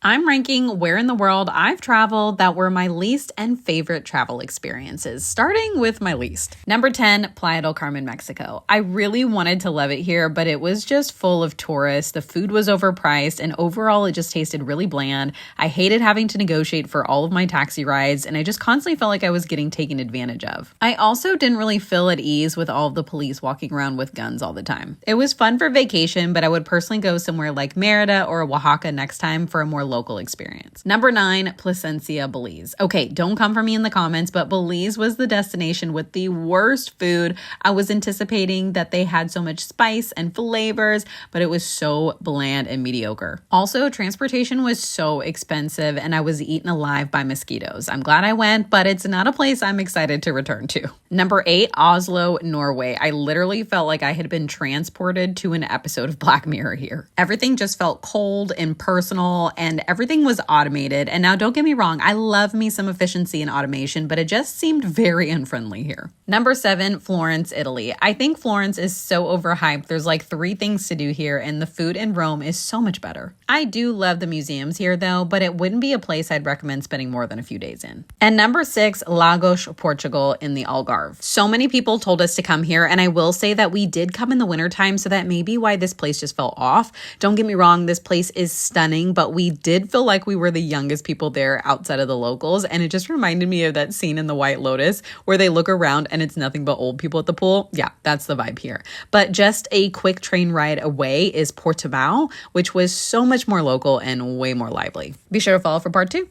I'm ranking where in the world I've traveled that were my least and favorite travel experiences, starting with my least. Number 10, Playa del Carmen, Mexico. I really wanted to love it here, but it was just full of tourists. The food was overpriced, and overall it just tasted really bland. I hated having to negotiate for all of my taxi rides, and I just constantly felt like I was getting taken advantage of. I also didn't really feel at ease with all of the police walking around with guns all the time. It was fun for vacation, but I would personally go somewhere like Mérida or Oaxaca next time for a more local experience. Number 9, Placencia, Belize. Okay, don't come for me in the comments, but Belize was the destination with the worst food. I was anticipating that they had so much spice and flavors, but it was so bland and mediocre. Also, transportation was so expensive and I was eaten alive by mosquitoes. I'm glad I went, but it's not a place I'm excited to return to. Number 8, Oslo, Norway. I literally felt like I had been transported to an episode of Black Mirror here. Everything just felt cold, impersonal, and everything was automated. And now don't get me wrong, I love me some efficiency and automation, but it just seemed very unfriendly here. Number 7, Florence, Italy. I think Florence is so overhyped. There's like 3 things to do here, and the food in Rome is so much better. I do love the museums here though, but it wouldn't be a place I'd recommend spending more than a few days in. And number 6, Lagos, Portugal in the Algarve. So many people told us to come here, and I will say that we did come in the wintertime, so that may be why this place just fell off. Don't get me wrong, this place is stunning, but we did feel like we were the youngest people there outside of the locals, and it just reminded me of that scene in The White Lotus where they look around and it's nothing but old people at the pool. Yeah, that's the vibe here. But just a quick train ride away is Portimao, which was so much more local and way more lively. Be sure to follow for part 2.